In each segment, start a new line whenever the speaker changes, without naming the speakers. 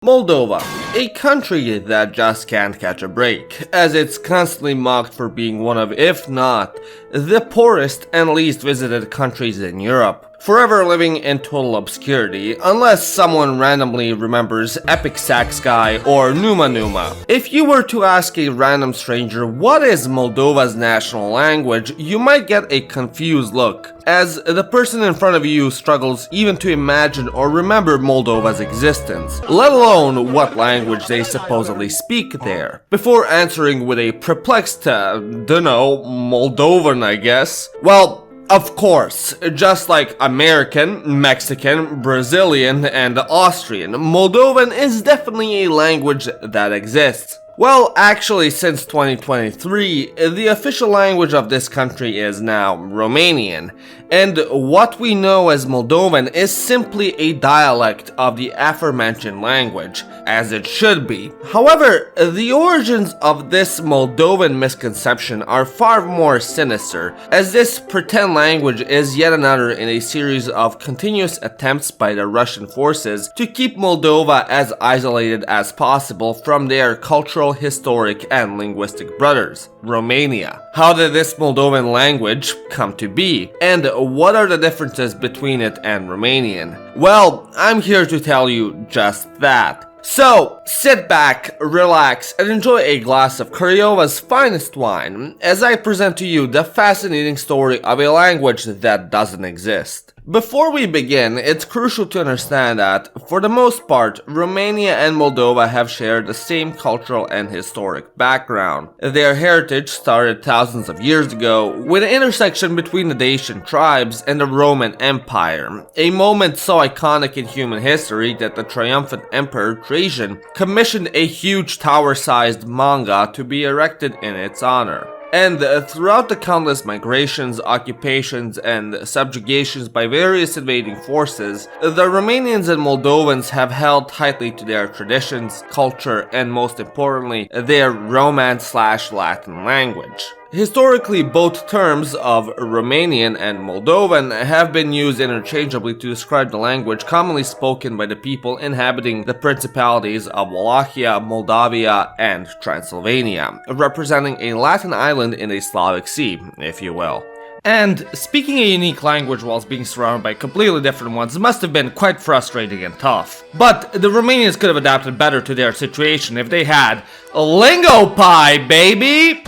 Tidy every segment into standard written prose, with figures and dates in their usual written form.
Moldova, a country that just can't catch a break, as it's constantly mocked for being one of, if not, the poorest and least visited countries in Europe. Forever living in total obscurity, unless someone randomly remembers Epic Sax Guy or Numa Numa. If you were to ask a random stranger what is Moldova's national language, you might get a confused look, as the person in front of you struggles even to imagine or remember Moldova's existence, let alone what language they supposedly speak there. Before answering with a perplexed, dunno, Moldovan I guess, well, of course, just like American, Mexican, Brazilian, and Austrian, Moldovan is definitely a language that exists. Well, actually, since 2023, the official language of this country is now Romanian, and what we know as Moldovan is simply a dialect of the aforementioned language, as it should be. However, the origins of this Moldovan misconception are far more sinister, as this pretend language is yet another in a series of continuous attempts by the Russian forces to keep Moldova as isolated as possible from their cultural, historic, and linguistic brothers, Romania. How did this Moldovan language come to be? And what are the differences between it and Romanian? Well, I'm here to tell you just that. So, sit back, relax, and enjoy a glass of Crayova's finest wine as I present to you the fascinating story of a language that doesn't exist. Before we begin, it's crucial to understand that, for the most part, Romania and Moldova have shared the same cultural and historic background. Their heritage started thousands of years ago with an intersection between the Dacian tribes and the Roman Empire, a moment so iconic in human history that the triumphant Emperor Trajan commissioned a huge tower-sized manga to be erected in its honor. And throughout the countless migrations, occupations, and subjugations by various invading forces, the Romanians and Moldovans have held tightly to their traditions, culture, and most importantly, their Romance/Latin language. Historically, both terms of Romanian and Moldovan have been used interchangeably to describe the language commonly spoken by the people inhabiting the principalities of Wallachia, Moldavia, and Transylvania, representing a Latin island in a Slavic sea, if you will. And speaking a unique language whilst being surrounded by completely different ones must have been quite frustrating and tough. But the Romanians could have adapted better to their situation if they had Lingopie, baby!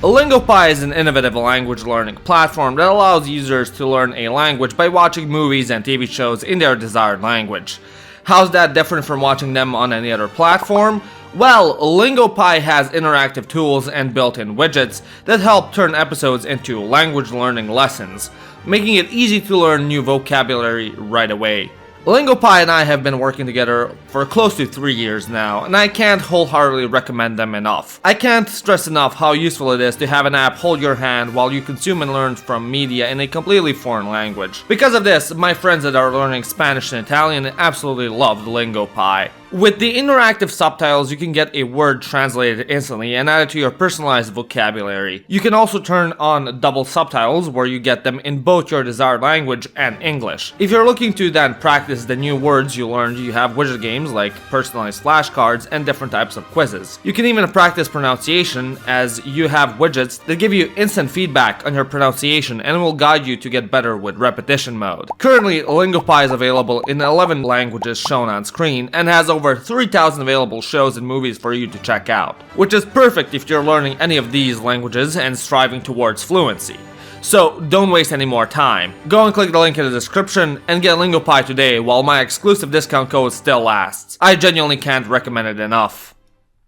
Lingopie is an innovative language learning platform that allows users to learn a language by watching movies and TV shows in their desired language. How's that different from watching them on any other platform? Well, Lingopie has interactive tools and built-in widgets that help turn episodes into language learning lessons, making it easy to learn new vocabulary right away. Lingopie and I have been working together for close to 3 years now, and I can't wholeheartedly recommend them enough. I can't stress enough how useful it is to have an app hold your hand while you consume and learn from media in a completely foreign language. Because of this, my friends that are learning Spanish and Italian absolutely love Lingopie. With the interactive subtitles, you can get a word translated instantly and added to your personalized vocabulary. You can also turn on double subtitles, where you get them in both your desired language and English. If you're looking to then practice the new words you learned, you have widget games like personalized flashcards and different types of quizzes. You can even practice pronunciation, as you have widgets that give you instant feedback on your pronunciation and will guide you to get better with repetition mode. Currently, Lingopie is available in 11 languages shown on screen and has over 3,000 available shows and movies for you to check out, which is perfect if you're learning any of these languages and striving towards fluency. So don't waste any more time. Go and click the link in the description and get Lingopie today while my exclusive discount code still lasts. I genuinely can't recommend it enough.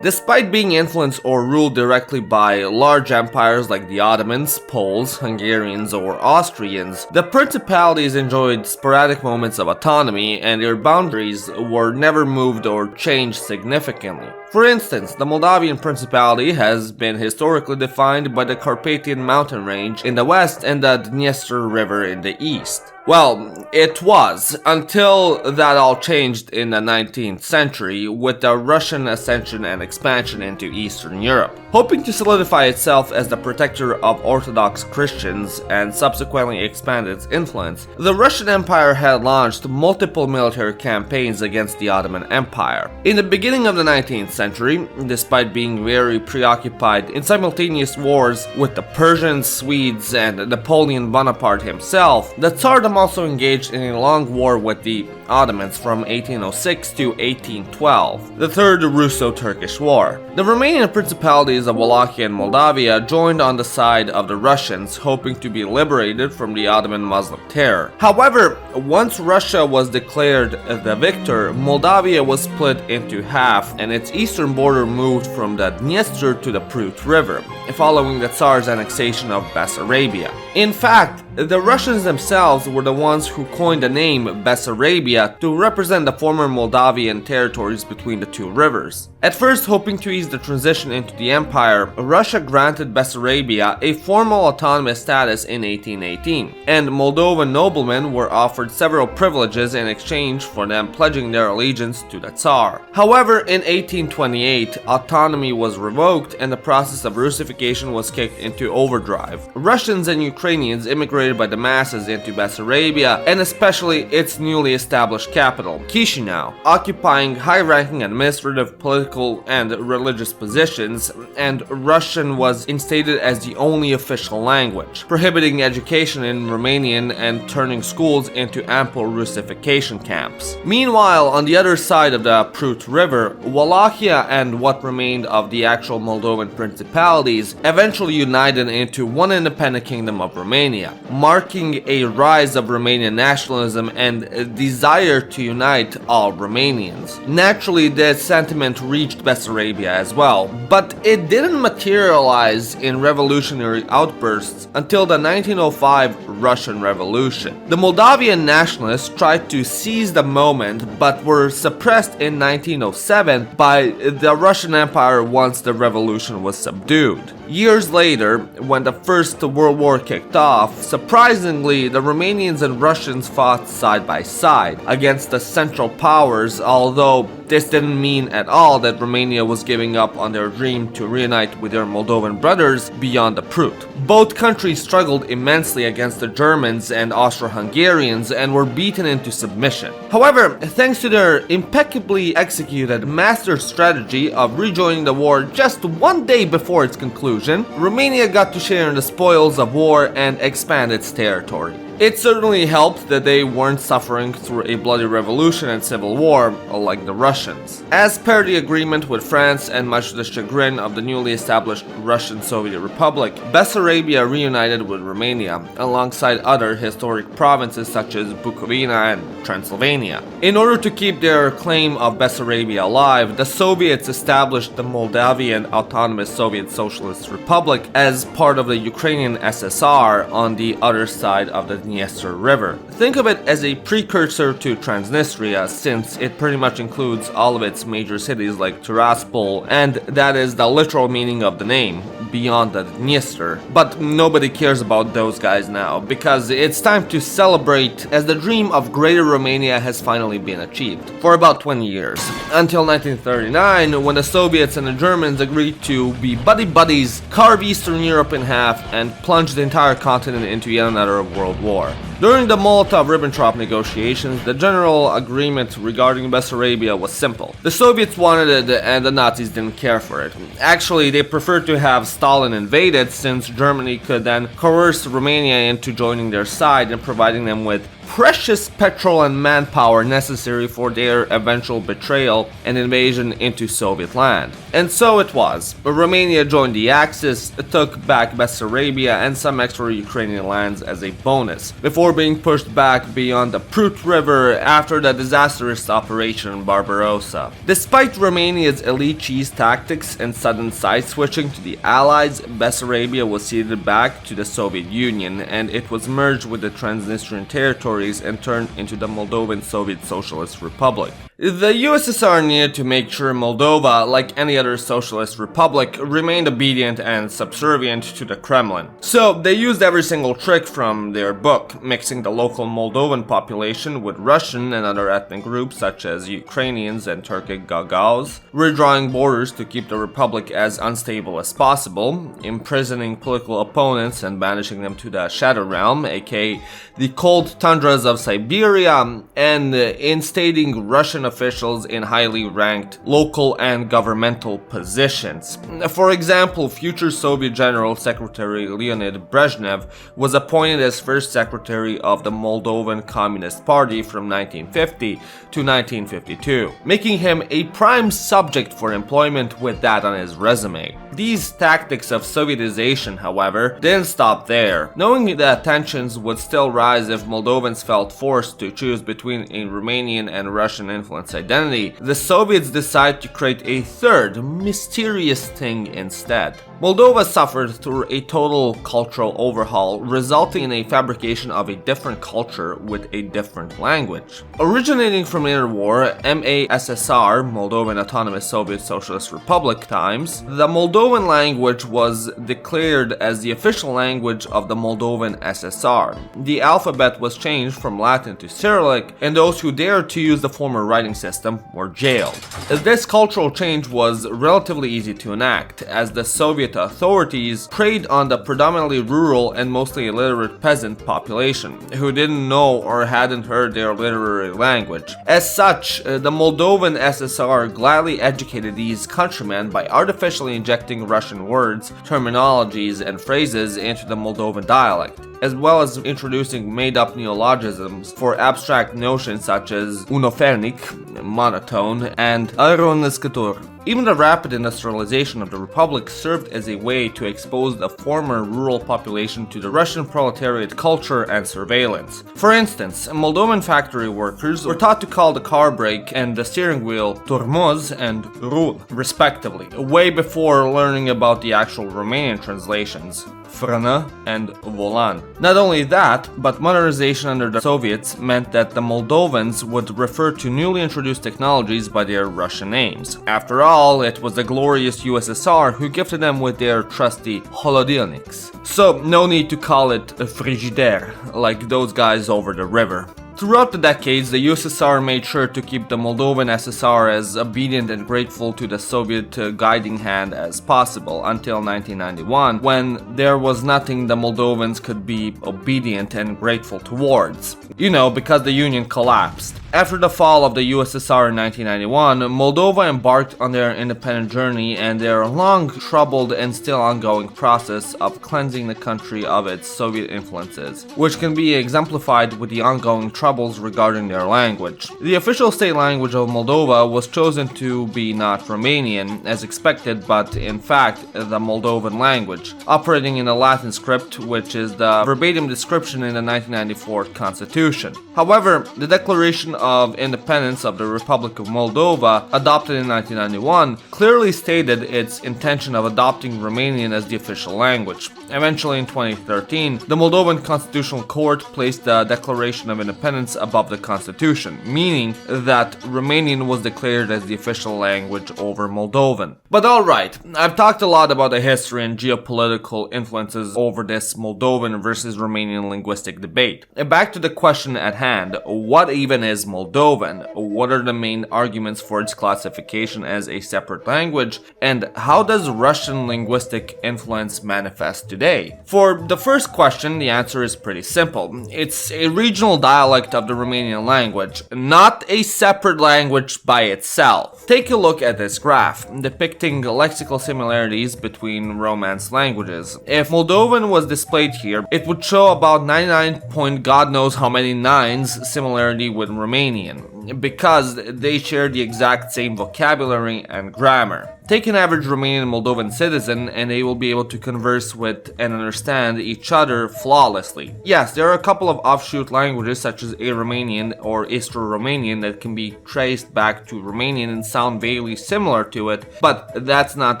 Despite being influenced or ruled directly by large empires like the Ottomans, Poles, Hungarians, or Austrians, the principalities enjoyed sporadic moments of autonomy, and their boundaries were never moved or changed significantly. For instance, the Moldavian Principality has been historically defined by the Carpathian mountain range in the west and the Dniester River in the east. Well, it was, until that all changed in the 19th century with the Russian ascension and expansion into Eastern Europe. Hoping to solidify itself as the protector of Orthodox Christians and subsequently expand its influence, the Russian Empire had launched multiple military campaigns against the Ottoman Empire. In the beginning of the 19th century, despite being very preoccupied in simultaneous wars with the Persians, Swedes, and Napoleon Bonaparte himself, the Tsardom also engaged in a long war with the Ottomans from 1806 to 1812, the Third Russo-Turkish War. The Romanian principalities of Wallachia and Moldavia joined on the side of the Russians, hoping to be liberated from the Ottoman Muslim terror. However, once Russia was declared the victor, Moldavia was split into half and its eastern border moved from the Dniester to the Prut River, following the Tsar's annexation of Bessarabia. In fact, the Russians themselves were the ones who coined the name Bessarabia to represent the former Moldavian territories between the two rivers. At first, hoping to ease the transition into the empire, Russia granted Bessarabia a formal autonomous status in 1818, and Moldovan noblemen were offered several privileges in exchange for them pledging their allegiance to the Tsar. However, in 1828, autonomy was revoked and the process of Russification was kicked into overdrive. Russians and Ukrainians immigrated by the masses into Bessarabia, and especially its newly established capital, Chisinau, occupying high-ranking administrative, political, and religious positions, and Russian was instated as the only official language, prohibiting education in Romanian and turning schools into ample Russification camps. Meanwhile, on the other side of the Prut River, Wallachia and what remained of the actual Moldovan principalities eventually united into one independent kingdom of Romania, marking a rise of Romanian nationalism and a desire to unite all Romanians. Naturally, this sentiment reached Bessarabia as well, but it didn't materialize in revolutionary outbursts until the 1905 Russian Revolution. The Moldavian nationalists tried to seize the moment but were suppressed in 1907 by the Russian Empire once the revolution was subdued. Years later, when the First World War kicked off, surprisingly, the Romanians and Russians fought side by side against the Central Powers, although this didn't mean at all that Romania was giving up on their dream to reunite with their Moldovan brothers beyond the Prut. Both countries struggled immensely against the Germans and Austro-Hungarians and were beaten into submission. However, thanks to their impeccably executed master strategy of rejoining the war just one day before its conclusion, Romania got to share in the spoils of war and expand its territory. It certainly helped that they weren't suffering through a bloody revolution and civil war like the Russians. As per the agreement with France and much to the chagrin of the newly established Russian Soviet Republic, Bessarabia reunited with Romania alongside other historic provinces such as Bukovina and Transylvania. In order to keep their claim of Bessarabia alive, the Soviets established the Moldavian Autonomous Soviet Socialist Republic as part of the Ukrainian SSR on the other side of the Dniester River. Think of it as a precursor to Transnistria, since it pretty much includes all of its major cities like Tiraspol, and that is the literal meaning of the name, beyond the Dniester. But nobody cares about those guys now, because it's time to celebrate as the dream of Greater Romania has finally been achieved, for about 20 years. Until 1939, when the Soviets and the Germans agreed to be buddy-buddies, carve Eastern Europe in half, and plunge the entire continent into yet another world war. During the Molotov-Ribbentrop negotiations, the general agreement regarding Bessarabia was simple. The Soviets wanted it and the Nazis didn't care for it. Actually, they preferred to have Stalin invaded, since Germany could then coerce Romania into joining their side and providing them with precious petrol and manpower necessary for their eventual betrayal and invasion into Soviet land. And so it was. Romania joined the Axis, took back Bessarabia and some extra Ukrainian lands as a bonus, before being pushed back beyond the Prut River after the disastrous Operation Barbarossa. Despite Romania's elite cheese tactics and sudden side switching to the Allies, Bessarabia was ceded back to the Soviet Union, and it was merged with the Transnistrian territory territories and turned into the Moldovan Soviet Socialist Republic. The USSR needed to make sure Moldova, like any other socialist republic, remained obedient and subservient to the Kremlin. So they used every single trick from their book, mixing the local Moldovan population with Russian and other ethnic groups such as Ukrainians and Turkic Gagauz, redrawing borders to keep the republic as unstable as possible, imprisoning political opponents and banishing them to the Shadow Realm, aka the cold tundras of Siberia, and instating Russian officials in highly ranked local and governmental positions. For example, future Soviet General Secretary Leonid Brezhnev was appointed as first secretary of the Moldovan Communist Party from 1950 to 1952, making him a prime subject for employment with that on his resume. These tactics of Sovietization, however, didn't stop there. Knowing that tensions would still rise if Moldovans felt forced to choose between a Romanian and Russian influence identity, the Soviets decided to create a third, mysterious thing instead. Moldova suffered through a total cultural overhaul, resulting in a fabrication of a different culture with a different language. Originating from interwar MASSR, Moldovan Autonomous Soviet Socialist Republic times, the Moldovan language was declared as the official language of the Moldovan SSR. The alphabet was changed from Latin to Cyrillic, and those who dared to use the former writing system were jailed. This cultural change was relatively easy to enact, as the Soviet authorities preyed on the predominantly rural and mostly illiterate peasant population, who didn't know or hadn't heard their literary language. As such, the Moldovan SSR gladly educated these countrymen by artificially injecting Russian words, terminologies, and phrases into the Moldovan dialect, as well as introducing made-up neologisms for abstract notions such as unofernic, monotone, and aeronăscător. Even the rapid industrialization of the Republic served as a way to expose the former rural population to the Russian proletariat culture and surveillance. For instance, Moldovan factory workers were taught to call the car brake and the steering wheel tormoz and rul, respectively, way before learning about the actual Romanian translations, frână and volan. Not only that, but modernization under the Soviets meant that the Moldovans would refer to newly introduced technologies by their Russian names. After all, it was the glorious USSR who gifted them with their trusty holodilniks. So no need to call it a frigidaire, like those guys over the river. Throughout the decades, the USSR made sure to keep the Moldovan SSR as obedient and grateful to the Soviet guiding hand as possible until 1991, when there was nothing the Moldovans could be obedient and grateful towards. You know, because the Union collapsed. After the fall of the USSR in 1991, Moldova embarked on their independent journey and their long, troubled, and still ongoing process of cleansing the country of its Soviet influences, which can be exemplified with the ongoing troubles regarding their language. The official state language of Moldova was chosen to be not Romanian, as expected, but in fact the Moldovan language, operating in a Latin script, which is the verbatim description in the 1994 Constitution. However, the Declaration of Independence of the Republic of Moldova, adopted in 1991, clearly stated its intention of adopting Romanian as the official language. Eventually, in 2013, the Moldovan Constitutional Court placed the Declaration of Independence above the Constitution, meaning that Romanian was declared as the official language over Moldovan. But alright, I've talked a lot about the history and geopolitical influences over this Moldovan versus Romanian linguistic debate. Back to the question at hand, what even is Moldovan? What are the main arguments for its classification as a separate language? And how does Russian linguistic influence manifest today? For the first question, the answer is pretty simple. It's a regional dialect of the Romanian language, not a separate language by itself. Take a look at this graph, depicting lexical similarities between Romance languages. If Moldovan was displayed here, it would show about 99 point god knows how many nines similarity with Romanian. because they share the exact same vocabulary and grammar. Take an average Romanian and Moldovan citizen and they will be able to converse with and understand each other flawlessly. Yes, there are a couple of offshoot languages such as A-Romanian or Istro-Romanian that can be traced back to Romanian and sound vaguely similar to it, but that's not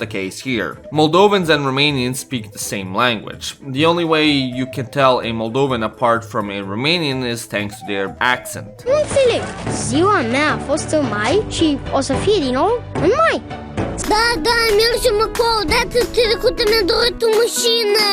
the case here. Moldovans and Romanians speak the same language. The only way you can tell a Moldovan apart from a Romanian is thanks to their accent.
Nu înțeleg. Ziua mea a fost în mai și o să fie din nou în mai. Da, mergem acolo, data trecută mi-a dorit o mașină.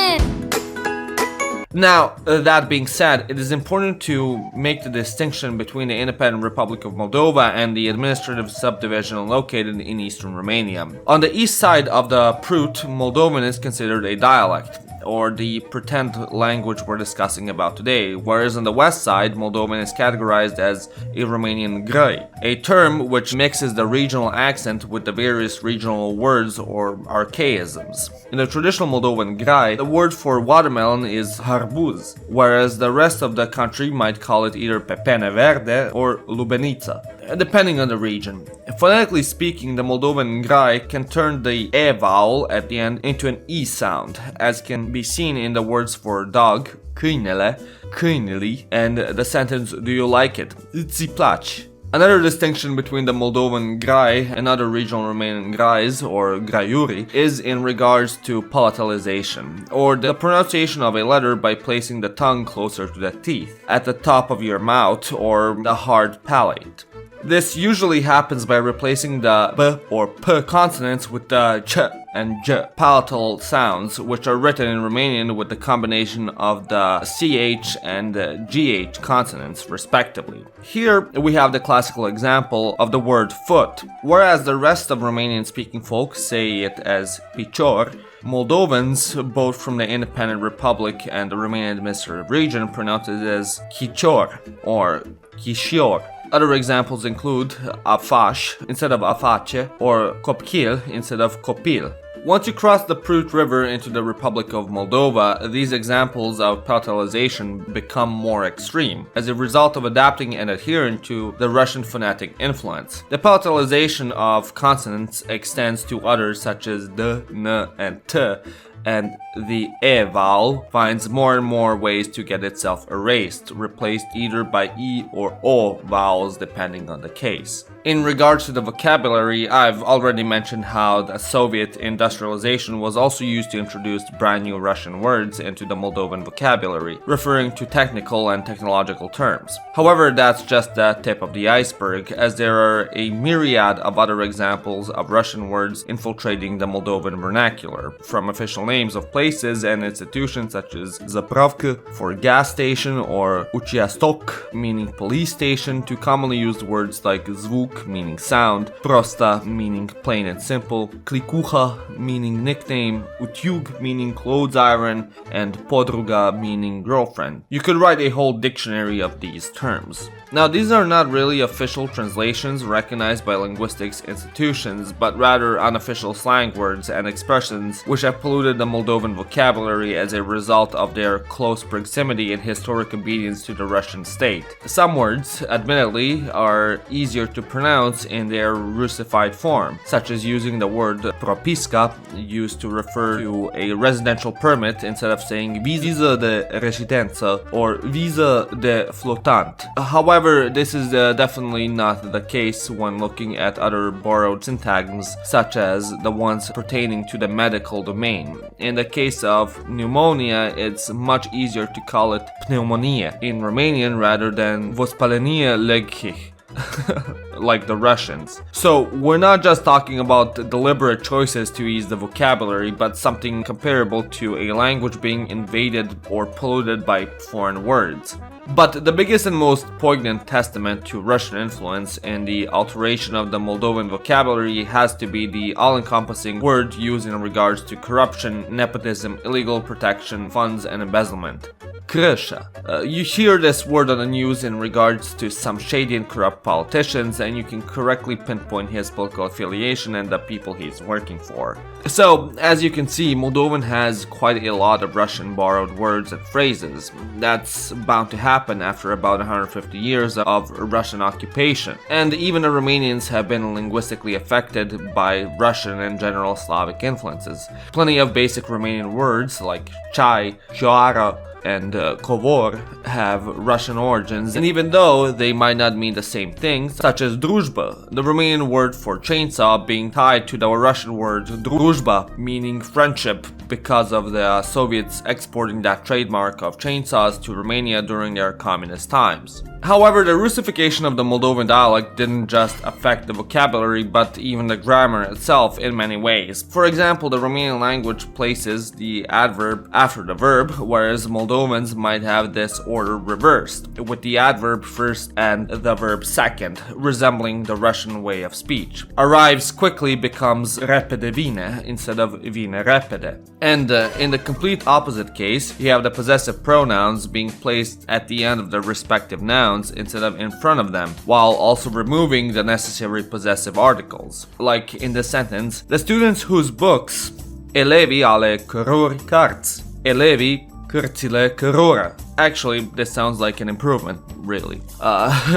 Now, that being said, it is important to make the distinction between the independent Republic of Moldova and the administrative subdivision located in eastern Romania. On the east side of the Prut, Moldovan is considered a dialect, or the pretend language we're discussing about today, whereas on the west side, Moldovan is categorized as a Romanian grai, a term which mixes the regional accent with the various regional words or archaisms. In the traditional Moldovan grai, the word for watermelon is harbuz, whereas the rest of the country might call it either pepene verde or lubenița, depending on the region. Phonetically speaking, the Moldovan grai can turn the e vowel at the end into an e sound, as can be seen in the words for dog, câinele, câineli, and the sentence, do you like it? Îți place. Another distinction between the Moldovan grai and other regional Romanian grais, or graiuri, is in regards to palatalization, or the pronunciation of a letter by placing the tongue closer to the teeth, at the top of your mouth, or the hard palate. This usually happens by replacing the b or p consonants with the ch and j palatal sounds, which are written in Romanian with the combination of the ch and gh consonants, respectively. Here we have the classical example of the word foot. Whereas the rest of Romanian-speaking folk say it as picior, Moldovans, both from the independent republic and the Romanian administrative region, pronounce it as chicior or chișior. Other examples include afaș instead of aface or copchil instead of copil. Once you cross the Prut River into the Republic of Moldova, these examples of palatalization become more extreme, as a result of adapting and adhering to the Russian phonetic influence. The palatalization of consonants extends to others such as d, n, and t, and the e vowel finds more and more ways to get itself erased, replaced either by e or o vowels depending on the case. In regards to the vocabulary, I've already mentioned how the Soviet industrialization was also used to introduce brand new Russian words into the Moldovan vocabulary, referring to technical and technological terms. However, that's just the tip of the iceberg, as there are a myriad of other examples of Russian words infiltrating the Moldovan vernacular, from official names of places and institutions such as Zapravka for gas station or Uchiastok meaning police station to commonly used words like zvuk meaning sound, prosta meaning plain and simple, klikuha meaning nickname, utyug meaning clothes iron, and podruga meaning girlfriend. You could write a whole dictionary of these terms. Now, these are not really official translations recognized by linguistics institutions, but rather unofficial slang words and expressions which have polluted the Moldovan vocabulary as a result of their close proximity and historic obedience to the Russian state. Some words, admittedly, are easier to pronounce in their Russified form, such as using the word propiska, used to refer to a residential permit instead of saying viză de reședință or viză de flotant. However, this is definitely not the case when looking at other borrowed syntagms, such as the ones pertaining to the medical domain. In the case of pneumonia, it's much easier to call it pneumonia in Romanian rather than vospalenie leghi, like the Russians. So we're not just talking about deliberate choices to ease the vocabulary, but something comparable to a language being invaded or polluted by foreign words. But the biggest and most poignant testament to Russian influence in the alteration of the Moldovan vocabulary has to be the all-encompassing word used in regards to corruption, nepotism, illegal protection, funds, and embezzlement. Crâșă. You hear this word on the news in regards to some shady and corrupt politicians, and you can correctly pinpoint his political affiliation and the people he's working for. So, as you can see, Moldovan has quite a lot of Russian borrowed words and phrases. That's bound to happen after about 150 years of Russian occupation. And even the Romanians have been linguistically affected by Russian and general Slavic influences. Plenty of basic Romanian words like chai, cioara, and covor have Russian origins, and even though they might not mean the same thing, such as druzhba, the Romanian word for chainsaw being tied to the Russian word druzhba, meaning friendship, because of the Soviets exporting that trademark of chainsaws to Romania during their communist times. However, the Russification of the Moldovan dialect didn't just affect the vocabulary, but even the grammar itself in many ways. For example, the Romanian language places the adverb after the verb, whereas Moldovans might have this order reversed, with the adverb first and the verb second, resembling the Russian way of speech. Arrives quickly becomes repede vine instead of vine repede. And in the complete opposite case, you have the possessive pronouns being placed at the end of the respective nouns instead of in front of them, while also removing the necessary possessive articles. Like in the sentence, the students whose books elevi ale căror cărți, elevi cărțile cărora. Actually, this sounds like an improvement, really.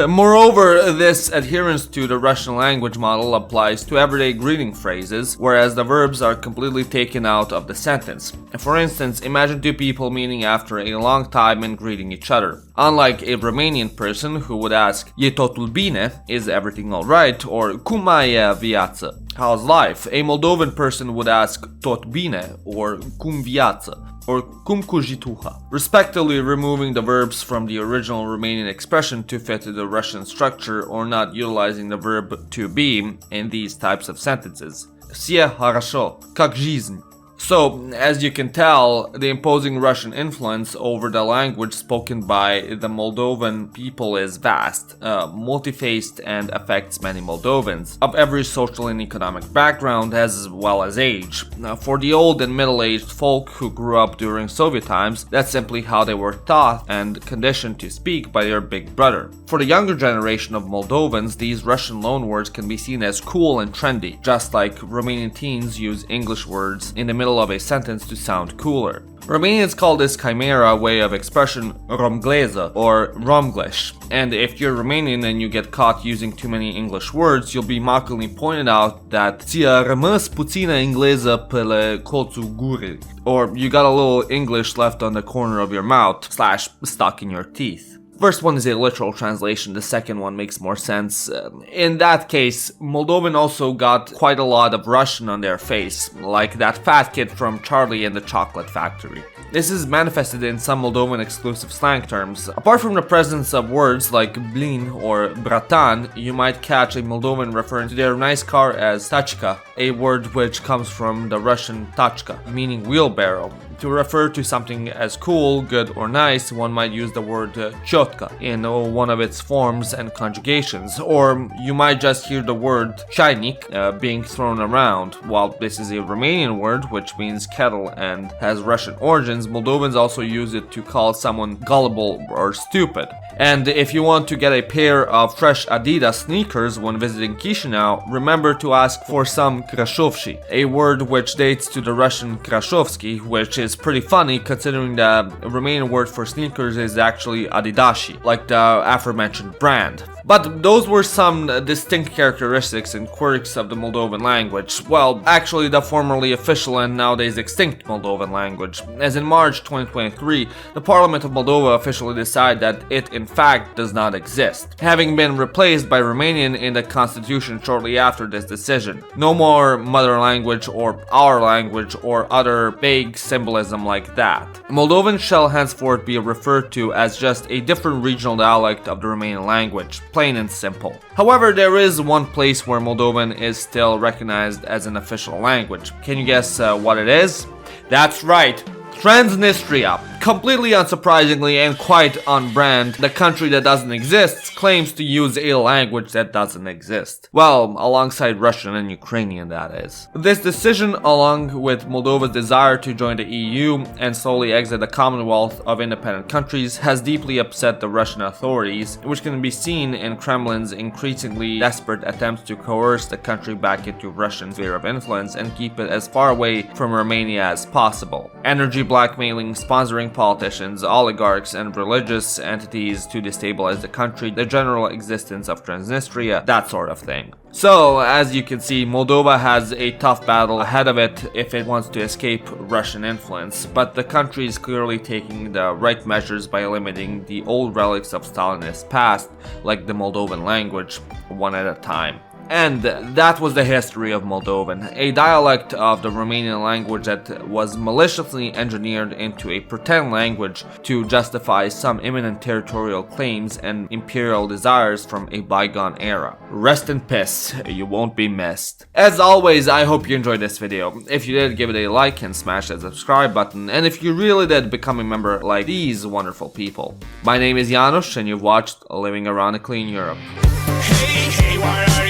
Moreover, this adherence to the Russian language model applies to everyday greeting phrases, whereas the verbs are completely taken out of the sentence. For instance, imagine two people meeting after a long time and greeting each other. Unlike a Romanian person who would ask, "E totul bine?" Is everything alright? Or "Cum mai e viața?" How's life? A Moldovan person would ask, "Tot bine?" or "Cum viața?" or cum cujituha, respectively removing the verbs from the original Romanian expression to fit the Russian structure or not utilizing the verb to be in these types of sentences. Все хорошо, как жизнь. So, as you can tell, the imposing Russian influence over the language spoken by the Moldovan people is vast, multi-faced, and affects many Moldovans, of every social and economic background as well as age. For the old and middle-aged folk who grew up during Soviet times, that's simply how they were taught and conditioned to speak by their big brother. For the younger generation of Moldovans, these Russian loanwords can be seen as cool and trendy, just like Romanian teens use English words in the middle of a sentence to sound cooler. Romanians call this chimera way of expression romgleză or romglish, and if you're Romanian and you get caught using too many English words, you'll be mockingly pointed out that ți-a rămas puțină engleză pe la colțul gurii, or you got a little English left on the corner of your mouth / stuck in your teeth. First one is a literal translation, the second one makes more sense. In that case, Moldovan also got quite a lot of Russian on their face, like that fat kid from Charlie and the Chocolate Factory. This is manifested in some Moldovan exclusive slang terms. Apart from the presence of words like blin or bratan, you might catch a Moldovan referring to their nice car as tachka, a word which comes from the Russian tachka, meaning wheelbarrow. To refer to something as cool, good, or nice, one might use the word chotka in one of its forms and conjugations, or you might just hear the word chainik being thrown around. While this is a Romanian word which means kettle and has Russian origins, Moldovans also use it to call someone gullible or stupid. And if you want to get a pair of fresh Adidas sneakers when visiting Chișinău, remember to ask for some krashovshi, a word which dates to the Russian krashovski, which is pretty funny considering the Romanian word for sneakers is actually Adidashi, like the aforementioned brand. But those were some distinct characteristics and quirks of the Moldovan language. Well, actually the formerly official and nowadays extinct Moldovan language. As in March 2023, the Parliament of Moldova officially decided that it in fact does not exist, having been replaced by Romanian in the constitution shortly after this decision. No more mother language or our language or other vague symbolism like that. Moldovan shall henceforth be referred to as just a different regional dialect of the Romanian language, plain and simple. However, there is one place where Moldovan is still recognized as an official language. Can you guess what it is? That's right, Transnistria. Completely unsurprisingly and quite on brand, the country that doesn't exist claims to use a language that doesn't exist. Well, alongside Russian and Ukrainian, that is. This decision, along with Moldova's desire to join the EU and slowly exit the Commonwealth of Independent Countries, has deeply upset the Russian authorities, which can be seen in Kremlin's increasingly desperate attempts to coerce the country back into Russian sphere of influence and keep it as far away from Romania as possible. Energy blackmailing, sponsoring politicians, oligarchs, and religious entities to destabilize the country, the general existence of Transnistria, that sort of thing. So, as you can see, Moldova has a tough battle ahead of it if it wants to escape Russian influence, but the country is clearly taking the right measures by limiting the old relics of Stalinist past, like the Moldovan language, one at a time. And that was the history of Moldovan, a dialect of the Romanian language that was maliciously engineered into a pretend language to justify some imminent territorial claims and imperial desires from a bygone era. Rest in peace, you won't be missed. As always, I hope you enjoyed this video. If you did, give it a like and smash that subscribe button, and if you really did, become a member like these wonderful people. My name is Janusz, and you've watched Living Ironically in Europe.
Hey, why are